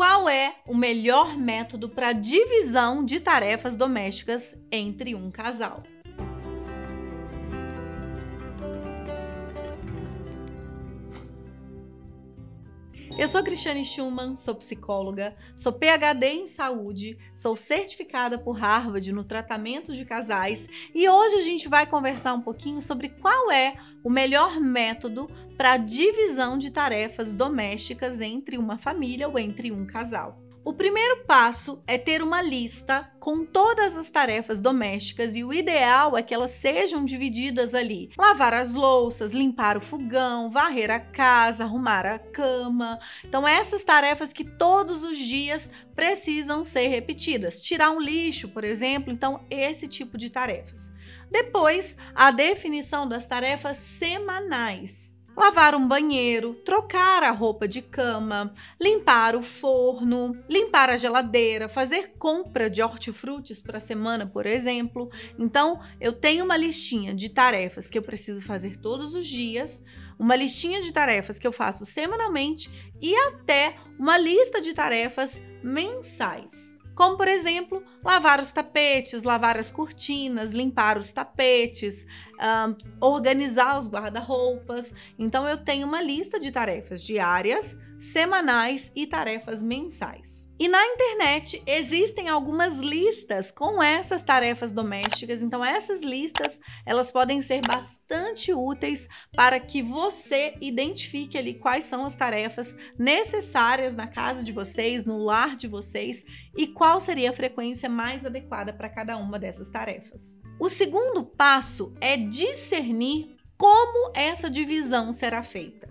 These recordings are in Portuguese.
Qual é o melhor método para divisão de tarefas domésticas entre um casal? Eu sou Cristiane Schumann, sou psicóloga, sou PhD em saúde, sou certificada por Harvard no tratamento de casais e hoje a gente vai conversar um pouquinho sobre qual é o melhor método para divisão de tarefas domésticas entre uma família ou entre um casal. O primeiro passo é ter uma lista com todas as tarefas domésticas e o ideal é que elas sejam divididas ali. Lavar as louças, limpar o fogão, varrer a casa, arrumar a cama. Então essas tarefas que todos os dias precisam ser repetidas. Tirar um lixo, por exemplo, então esse tipo de tarefas. Depois, a definição das tarefas semanais. Lavar um banheiro, trocar a roupa de cama, limpar o forno, limpar a geladeira, fazer compra de hortifrutis para a semana, por exemplo. Então, eu tenho uma listinha de tarefas que eu preciso fazer todos os dias, uma listinha de tarefas que eu faço semanalmente e até uma lista de tarefas mensais. Como, por exemplo, lavar os tapetes, lavar as cortinas, limpar os tapetes, organizar os guarda-roupas. Então, eu tenho uma lista de tarefas diárias, semanais e tarefas mensais. E na internet existem algumas listas com essas tarefas domésticas. Então, essas listas, elas podem ser bastante úteis para que você identifique ali quais são as tarefas necessárias na casa de vocês, no lar de vocês e qual seria a frequência mais adequada para cada uma dessas tarefas. O segundo passo é discernir como essa divisão será feita.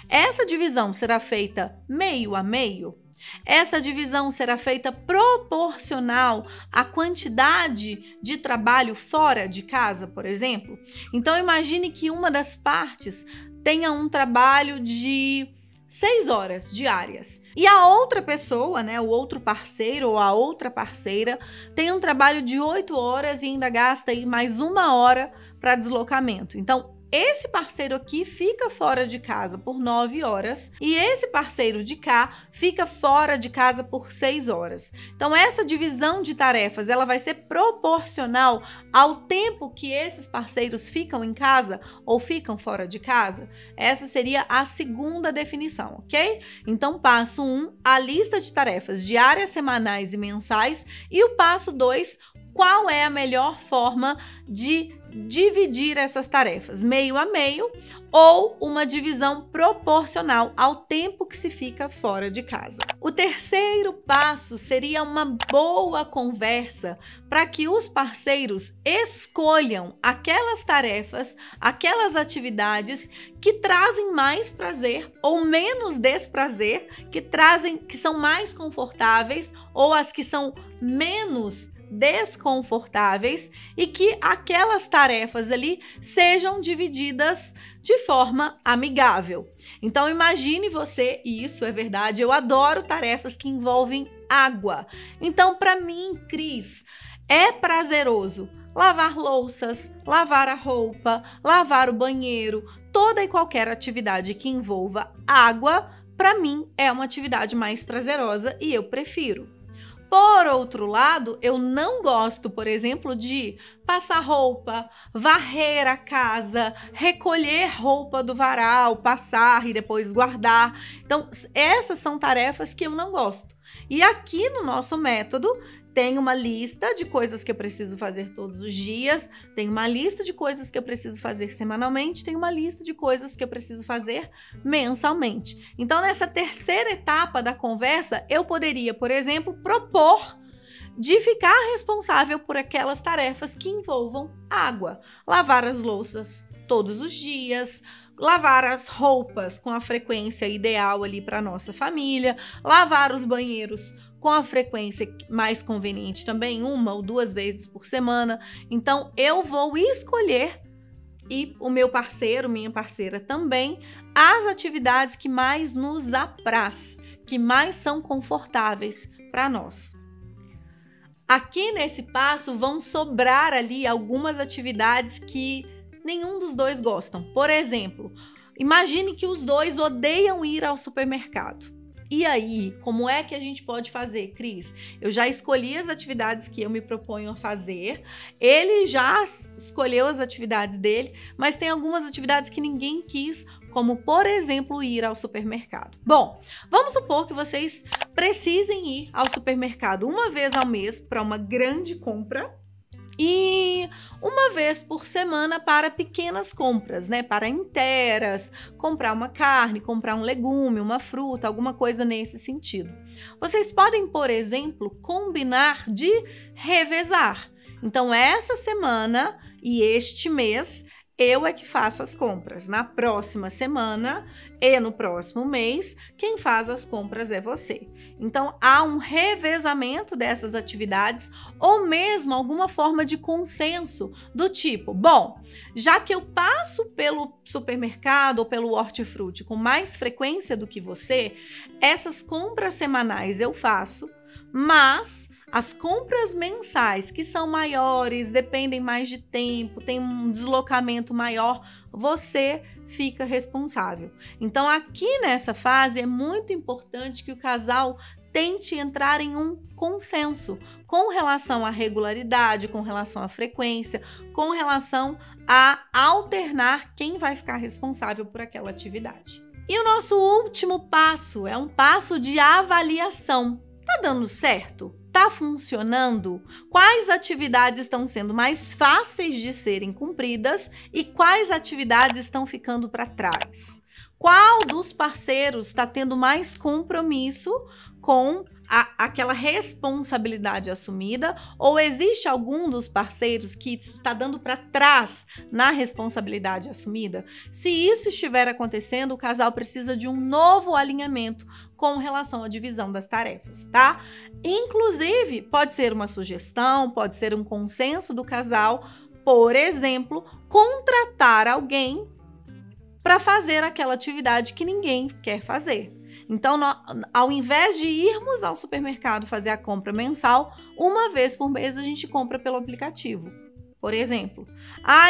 Essa divisão será feita meio a meio? Essa divisão será feita proporcional à quantidade de trabalho fora de casa, por exemplo? Então, imagine que uma das partes tenha um trabalho de 6 horas diárias. E a outra pessoa, o outro parceiro ou a outra parceira, tem um trabalho de 8 horas e ainda gasta aí mais 1 hora para deslocamento. Então, esse parceiro aqui fica fora de casa por 9 horas e esse parceiro de cá fica fora de casa por 6 horas. Então, essa divisão de tarefas, ela vai ser proporcional ao tempo que esses parceiros ficam em casa ou ficam fora de casa? Essa seria a segunda definição, ok? Então, passo 1, a lista de tarefas diárias, semanais e mensais. E o passo 2, qual é a melhor forma de dividir essas tarefas, meio a meio ou uma divisão proporcional ao tempo que se fica fora de casa. O terceiro passo seria uma boa conversa para que os parceiros escolham aquelas tarefas, aquelas atividades que trazem mais prazer ou menos desprazer, que são mais confortáveis ou as que são menos desconfortáveis e que aquelas tarefas ali sejam divididas de forma amigável. Então imagine você, e isso é verdade, eu adoro tarefas que envolvem água. Então para mim, Cris, é prazeroso lavar louças, lavar a roupa, lavar o banheiro, toda e qualquer atividade que envolva água, para mim é uma atividade mais prazerosa e eu prefiro. Por outro lado, eu não gosto, por exemplo, de passar roupa, varrer a casa, recolher roupa do varal, passar e depois guardar. Então, essas são tarefas que eu não gosto. E aqui no nosso método, tem uma lista de coisas que eu preciso fazer todos os dias, tem uma lista de coisas que eu preciso fazer semanalmente, tem uma lista de coisas que eu preciso fazer mensalmente. Então, nessa terceira etapa da conversa, eu poderia, por exemplo, propor de ficar responsável por aquelas tarefas que envolvam água. Lavar as louças todos os dias, lavar as roupas com a frequência ideal ali para nossa família, lavar os banheiros com a frequência mais conveniente também, 1 ou 2 vezes por semana. Então, eu vou escolher, e o meu parceiro, minha parceira também, as atividades que mais nos apraz, que mais são confortáveis para nós. Aqui nesse passo vão sobrar ali algumas atividades que nenhum dos dois gostam. Por exemplo, imagine que os dois odeiam ir ao supermercado. E aí, como é que a gente pode fazer, Cris? Eu já escolhi as atividades que eu me proponho a fazer, ele já escolheu as atividades dele, mas tem algumas atividades que ninguém quis, como, por exemplo, ir ao supermercado. Bom, vamos supor que vocês precisem ir ao supermercado uma vez ao mês para uma grande compra e uma vez por semana para pequenas compras, né? Para inteiras, comprar uma carne, comprar um legume, uma fruta, alguma coisa nesse sentido. Vocês podem, por exemplo, combinar de revezar. Então, essa semana e este mês, eu é que faço as compras. Na próxima semana e no próximo mês, quem faz as compras é você. Então, há um revezamento dessas atividades ou mesmo alguma forma de consenso do tipo, bom, já que eu passo pelo supermercado ou pelo hortifruti com mais frequência do que você, essas compras semanais eu faço, mas as compras mensais, que são maiores, dependem mais de tempo, tem um deslocamento maior, você fica responsável. Então, aqui nessa fase, é muito importante que o casal tente entrar em um consenso com relação à regularidade, com relação à frequência, com relação a alternar quem vai ficar responsável por aquela atividade. E o nosso último passo é um passo de avaliação. Tá dando certo? Tá funcionando? Quais atividades estão sendo mais fáceis de serem cumpridas e quais atividades estão ficando para trás? Qual dos parceiros está tendo mais compromisso com aquela responsabilidade assumida, ou existe algum dos parceiros que está dando para trás na responsabilidade assumida? Se isso estiver acontecendo, o casal precisa de um novo alinhamento com relação à divisão das tarefas, tá? Inclusive, pode ser uma sugestão, pode ser um consenso do casal, por exemplo, contratar alguém para fazer aquela atividade que ninguém quer fazer. Então, ao invés de irmos ao supermercado fazer a compra mensal, uma vez por mês a gente compra pelo aplicativo. Por exemplo,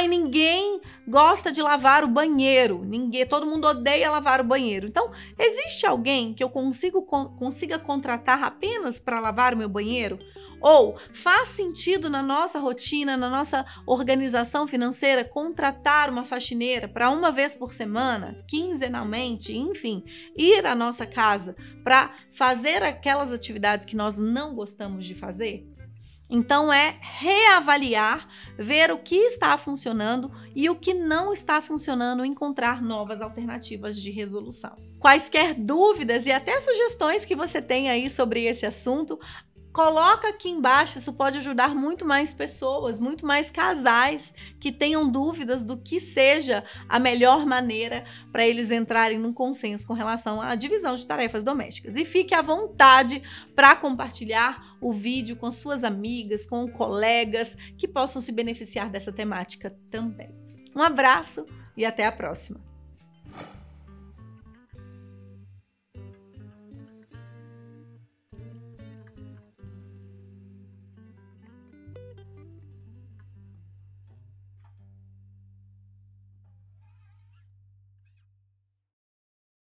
ninguém gosta de lavar o banheiro, todo mundo odeia lavar o banheiro. Então, existe alguém que eu consiga contratar apenas para lavar o meu banheiro? Ou faz sentido na nossa rotina, na nossa organização financeira, contratar uma faxineira para uma vez por semana, quinzenalmente, enfim, ir à nossa casa para fazer aquelas atividades que nós não gostamos de fazer? Então, é reavaliar, ver o que está funcionando e o que não está funcionando, encontrar novas alternativas de resolução. Quaisquer dúvidas e até sugestões que você tem aí sobre esse assunto, coloca aqui embaixo, isso pode ajudar muito mais pessoas, muito mais casais que tenham dúvidas do que seja a melhor maneira para eles entrarem num consenso com relação à divisão de tarefas domésticas. E fique à vontade para compartilhar o vídeo com suas amigas, com colegas que possam se beneficiar dessa temática também. Um abraço e até a próxima!